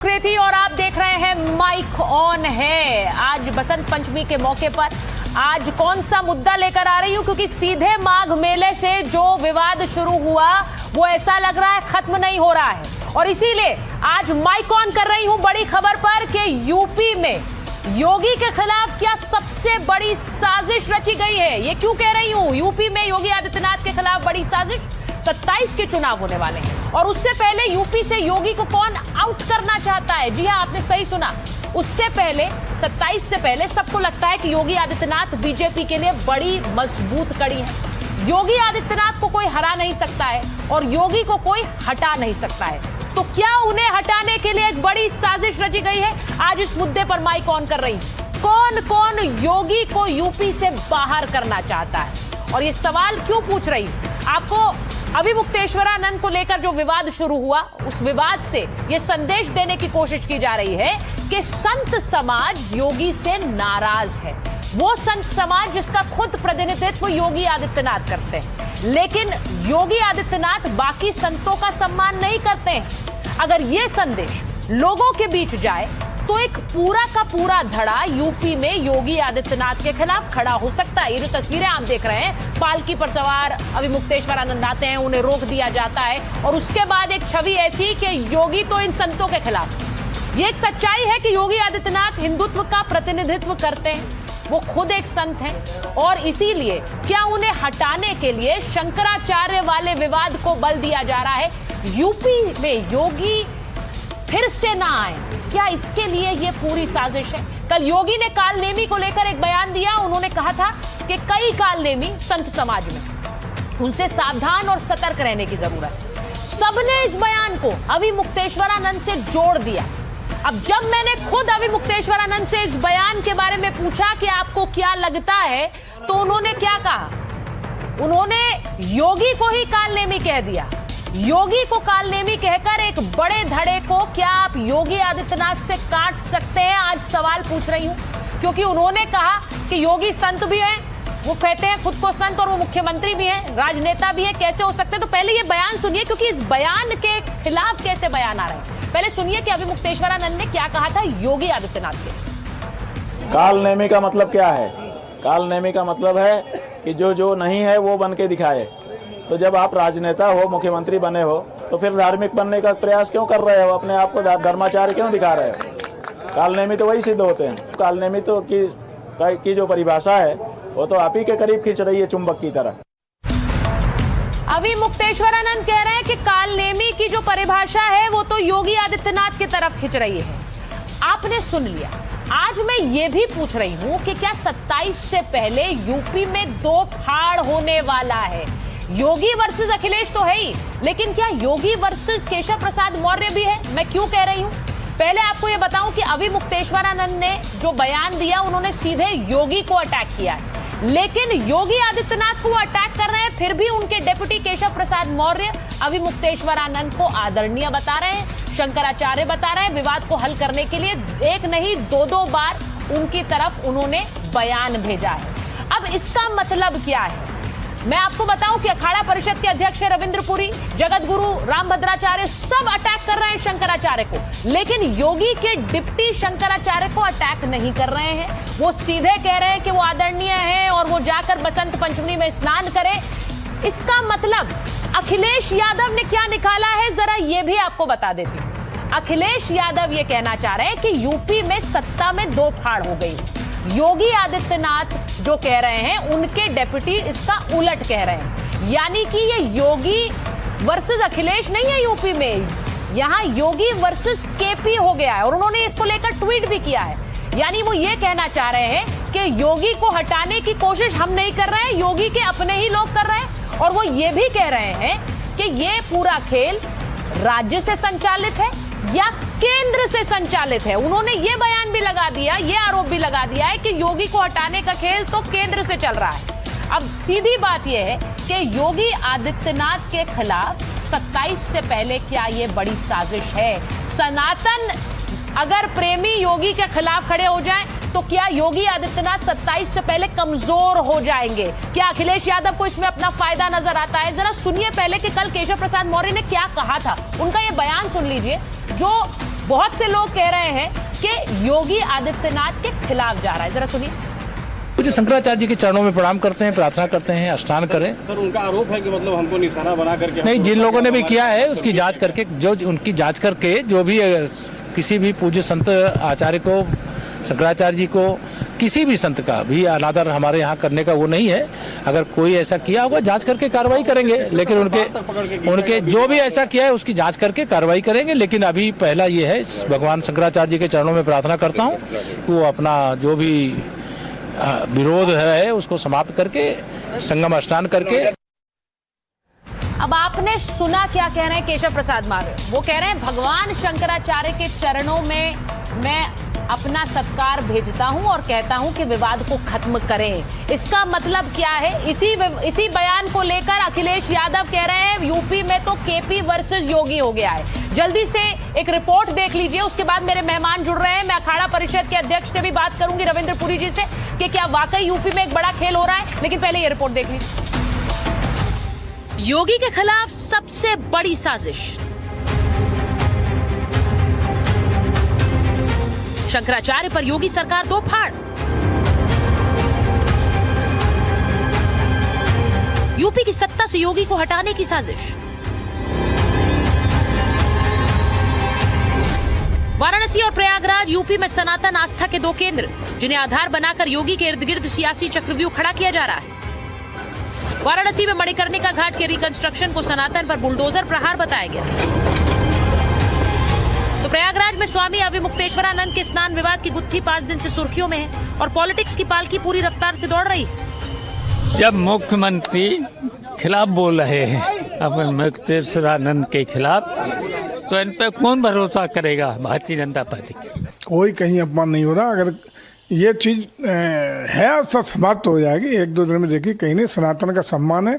कृति और आप देख रहे हैं माइक ऑन है। आज बसंत पंचमी के मौके पर आज कौन सा मुद्दा लेकर आ रही हूं, क्योंकि सीधे माघ मेले से जो विवाद शुरू हुआ वो ऐसा लग रहा है खत्म नहीं हो रहा है, और इसीलिए आज माइक ऑन कर रही हूं बड़ी खबर पर कि यूपी में योगी के खिलाफ क्या सबसे बड़ी साजिश रची गई है। ये क्यों कह रही हूं, यूपी में योगी आदित्यनाथ के खिलाफ बड़ी साजिश। 27 के चुनाव होने वाले हैं और उससे पहले यूपी से योगी को कौन आउट करना चाहता है। जी हाँ, आपने सही सुना, उससे पहले 27 से पहले सबको लगता है कि योगी आदित्यनाथ बीजेपी के लिए बड़ी मजबूत कड़ी है। योगी आदित्यनाथ को कोई हरा नहीं सकता है और योगी को कोई हटा नहीं सकता है। तो क्या उन्हें हटाने के लिए एक बड़ी साजिश रची गई है? आज इस मुद्दे पर माइक ऑन कर रही हूं। कौन कौन योगी को यूपी से बाहर करना चाहता है, और ये सवाल क्यों पूछ रही हूं? आपको अभिमुक्तेश्वरानंद को लेकर जो विवाद शुरू हुआ, उस विवाद से यह संदेश देने की कोशिश की जा रही है कि संत समाज योगी से नाराज है। वो संत समाज जिसका खुद प्रतिनिधित्व योगी आदित्यनाथ करते हैं, लेकिन योगी आदित्यनाथ बाकी संतों का सम्मान नहीं करते हैं। अगर ये संदेश लोगों के बीच जाए तो एक पूरा का पूरा धड़ा यूपी में योगी आदित्यनाथ के खिलाफ खड़ा हो सकता है। ये जो तस्वीरें आप देख रहे हैं, पालकी पर सवार अभिमुक्तेश्वरानंद आते हैं, उन्हें रोक दिया जाता है और उसके बाद एक छवि ऐसी कि योगी तो इन संतों के खिलाफ। ये एक सच्चाई है कि योगी आदित्यनाथ हिंदुत्व का प्रतिनिधित्व करते हैं, वो खुद एक संत हैं, और इसीलिए क्या उन्हें हटाने के लिए शंकराचार्य वाले विवाद को बल दिया जा रहा है। यूपी में योगी फिर से ना आए, क्या इसके लिए ये पूरी साजिश है? कल योगी ने काल नेमी को लेकर एक बयान दिया। उन्होंने कहा था कि कई काल नेमी संत समाज में, उनसे सावधान और सतर्क रहने की जरूरत है। सबने इस बयान को अभिमुक्तेश्वरानंद से जोड़ दिया। अब जब मैंने खुद अभिमुक्तेश्वरानंद से इस बयान के बारे में पूछा कि आपको क्या लगता है, तो उन्होंने क्या कहा? उन्होंने योगी को ही काल नेमी कह दिया। योगी को काल नेमी कहकर एक बड़े धड़े को क्या आप योगी आदित्यनाथ से काट सकते हैं? आज सवाल पूछ रही हूं, क्योंकि उन्होंने कहा कि योगी संत भी हैं, वो कहते हैं खुद को संत, और वो मुख्यमंत्री भी हैं, राजनेता भी हैं, कैसे हो सकते हैं? तो पहले ये बयान सुनिए, क्योंकि इस बयान के खिलाफ कैसे बयान आ रहे हैं। पहले सुनिए कि अभिमुक्तेश्वरानंद ने क्या कहा था योगी आदित्यनाथ के। काल नेमी का मतलब क्या है? काल नेमी का मतलब है कि जो नहीं है वो बन के दिखाए। तो जब आप राजनेता हो, मुख्यमंत्री बने हो, तो फिर धार्मिक बनने का प्रयास क्यों कर रहे हो? अपने आप को धर्माचार्य क्यों दिखा रहे हो? काल नेमी तो वही सिद्ध होते हैं। काल नेमी तो की जो परिभाषा है वो तो आप ही के करीब खींच रही है, चुंबक की तरह। अभिमुक्तेश्वरानंद कह रहे हैं कि काल नेमी की जो परिभाषा है वो तो योगी आदित्यनाथ की तरफ खींच रही है। आपने सुन लिया। आज मैं ये भी पूछ रही हूं कि क्या 27 से पहले यूपी में दो फाड़ होने वाला है? योगी वर्सेस अखिलेश तो है ही, लेकिन क्या योगी वर्सेस केशव प्रसाद मौर्य भी है? मैं क्यों कह रही हूं? पहले आपको यह बताऊं कि अभिमुक्तेश्वरानंद ने जो बयान दिया, उन्होंने सीधे योगी को अटैक किया है, लेकिन योगी आदित्यनाथ को अटैक कर रहे हैं, फिर भी उनके डेप्यूटी केशव प्रसाद मौर्य अभिमुक्तेश्वरानंद को आदरणीय बता रहे हैं, शंकराचार्य बता रहे हैं। विवाद को हल करने के लिए एक नहीं दो बार उनकी तरफ उन्होंने बयान भेजा है। अब इसका मतलब क्या है? मैं आपको बताऊं कि अखाड़ा परिषद के अध्यक्ष रविंद्र पुरी, जगत गुरु रामभद्राचार्य सब अटैक कर रहे हैं शंकराचार्य को, लेकिन योगी के डिप्टी शंकराचार्य को अटैक नहीं कर रहे हैं। वो सीधे कह रहे हैं कि वो आदरणीय हैं और वो जाकर बसंत पंचमी में स्नान करें। इसका मतलब अखिलेश यादव ने क्या निकाला है, जरा ये भी आपको बता देती हूं। अखिलेश यादव ये कहना चाह रहे हैं कि यूपी में सत्ता में दो फाड़ हो गई। योगी आदित्यनाथ जो कह रहे हैं, उनके डेप्यूटी इसका उलट कह रहे हैं, यानी कि ये योगी वर्सेस अखिलेश नहीं है यूपी में, यहां योगी वर्सेस केपी हो गया है। और उन्होंने इसको लेकर ट्वीट भी किया है, यानी वो ये कहना चाह रहे हैं कि योगी को हटाने की कोशिश हम नहीं कर रहे हैं, योगी के अपने ही लोग कर रहे हैं। और वो ये भी कह रहे हैं कि ये पूरा खेल राज्य से संचालित है या केंद्र से संचालित है। उन्होंने ये बयान भी लगा दिया, ये आरोप भी लगा दिया है कि योगी को हटाने का खेल तो केंद्र से चल रहा है। अब सीधी बात यह है कि योगी आदित्यनाथ के खिलाफ 27 से पहले क्या ये बड़ी साजिश है? सनातन अगर प्रेमी योगी के खिलाफ खड़े हो जाएं, तो क्या योगी आदित्यनाथ 27 से पहले कमजोर हो जाएंगे? क्या अखिलेश यादव को इसमें अपना फायदा नजर आता है? जरा सुनिए पहले कि कल केशव प्रसाद मौर्य ने क्या कहा था, उनका ये बयान सुन लीजिए, जो बहुत से लोग कह रहे हैं कि योगी आदित्यनाथ के खिलाफ जा रहा है। जरा सुनिए। पूज्य शंकराचार्य जी के चरणों में प्रणाम करते हैं, प्रार्थना करते हैं, स्नान करें। सर, उनका आरोप है कि मतलब हमको निशाना बना करके नहीं, जिन लोगों ने भी किया है उसकी जांच करके, उनकी जांच करके जो भी किसी भी पूज्य संत आचार्य को, शंकराचार्य जी को, किसी भी संत का भी अनादर हमारे यहाँ करने का वो नहीं है। अगर कोई ऐसा किया होगा जांच करके कार्रवाई करेंगे, लेकिन उनके जो भी ऐसा किया है उसकी जांच करके कार्रवाई करेंगे। लेकिन अभी पहला ये है, भगवान शंकराचार्य जी के चरणों में प्रार्थना करता हूँ कि वो अपना जो भी विरोध है उसको समाप्त करके, संगम स्नान करके। अब आपने सुना क्या कह रहे हैं केशव प्रसाद मौर्य। वो कह रहे हैं भगवान शंकराचार्य के चरणों में मैं अपना सत्कार भेजता हूं और कहता हूं कि विवाद को खत्म करें। इसका मतलब क्या है? इसी बयान को लेकर अखिलेश यादव कह रहे हैं यूपी में तो केपी वर्सेस योगी हो गया है। जल्दी से एक रिपोर्ट देख लीजिए, उसके बाद मेरे मेहमान जुड़ रहे हैं। मैं अखाड़ा परिषद के अध्यक्ष से भी बात करूंगी, रविंद्र पुरी जी से, कि क्या वाकई यूपी में एक बड़ा खेल हो रहा है। लेकिन पहले ये रिपोर्ट देख लीजिए। योगी के खिलाफ सबसे बड़ी साजिश, शंकराचार्य पर योगी सरकार दो फाड़। यूपी की सत्ता से योगी को हटाने की साजिश। वाराणसी और प्रयागराज यूपी में सनातन आस्था के दो केंद्र, जिन्हें आधार बनाकर योगी के इर्द गिर्द सियासी चक्रव्यूह खड़ा किया जा रहा है। वाराणसी में मणिकर्णिका घाट के रिकंस्ट्रक्शन को सनातन पर बुलडोजर प्रहार बताया गया, तो प्रयागराज में स्वामी अविमुक्तेश्वरानंद के स्नान विवाद की गुत्थी 5 दिन से सुर्खियों में है और पॉलिटिक्स की पालकी पूरी रफ्तार से दौड़ रही है। जब मुख्यमंत्री खिलाफ बोल रहे हैं अविमुक्तेश्वरानंद के खिलाफ, तो इन पे कौन भरोसा करेगा? भारतीय जनता पार्टी। कोई कहीं अपमान नहीं हो रहा। अगर ये चीज है सब समाप्त हो जाएगी 1-2 दिन में। देखिए, कहीं नहीं, सनातन का सम्मान है,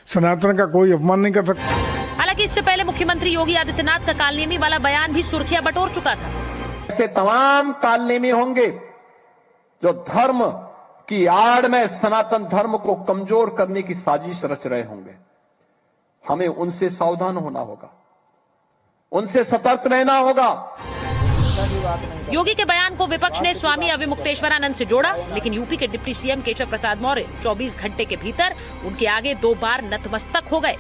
सनातन का कोई अपमान नहीं कर सकता। हालांकि इससे पहले मुख्यमंत्री योगी आदित्यनाथ का कालनेमी वाला बयान भी सुर्खियां बटोर चुका था। ऐसे तमाम कालनेमी होंगे जो धर्म की आड़ में सनातन धर्म को कमजोर करने की साजिश रच रहे होंगे। हमें उनसे सावधान होना होगा, उनसे सतर्क रहना होगा। योगी के बयान को विपक्ष ने स्वामी अविमुक्तेश्वरानंद से जोड़ा, लेकिन यूपी के डिप्टी सीएम केशव प्रसाद मौर्य 24 घंटे के भीतर उनके आगे 2 बार नतमस्तक हो गए।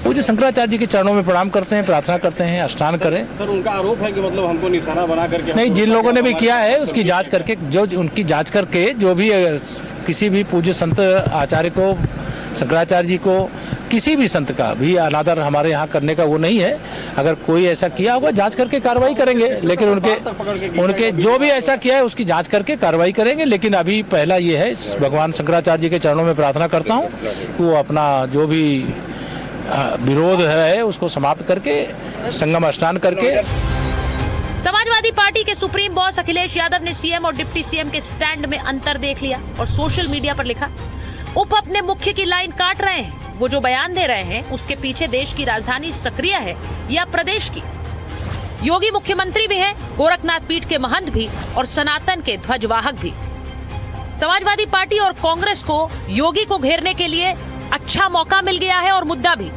पूज्य शंकराचार्य जी के चरणों में प्रणाम करते हैं, प्रार्थना करते हैं, स्नान करें। सर, उनका आरोप है कि मतलब हमको निशाना बना करके नहीं, जिन लोगों ने भी किया है उसकी जांच करके, उनकी जांच करके जो भी किसी भी पूज्य संत आचार्य को, शंकराचार्य जी को, किसी भी संत का भी अनादर हमारे यहाँ करने का वो नहीं है। अगर कोई ऐसा किया होगा जांच करके कार्रवाई करेंगे, लेकिन उनके जो भी ऐसा किया है उसकी जांच करके कार्रवाई करेंगे। लेकिन अभी पहला ये है, भगवान शंकराचार्य जी के चरणों में प्रार्थना करता हूँ कि वो अपना जो भी विरोध है उसको समाप्त करके, संगम स्नान करके। समाजवादी पार्टी के सुप्रीम बॉस अखिलेश यादव ने सीएम और डिप्टी सीएम के स्टैंड में अंतर देख लिया और सोशल मीडिया पर लिखा, उप अपने मुख्य की लाइन काट रहे हैं। वो जो बयान दे रहे हैं उसके पीछे देश की राजधानी सक्रिय है या प्रदेश की। योगी मुख्यमंत्री भी हैं, गोरखनाथ पीठ के महंत भी और सनातन के ध्वजवाहक भी। समाजवादी पार्टी और कांग्रेस को योगी को घेरने के लिए अच्छा मौका मिल गया है और मुद्दा भी।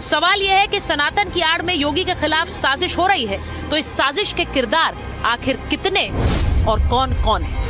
सवाल यह है कि सनातन की आड़ में योगी के खिलाफ साजिश हो रही है, तो इस साजिश के किरदार आखिर कितने और कौन कौन है?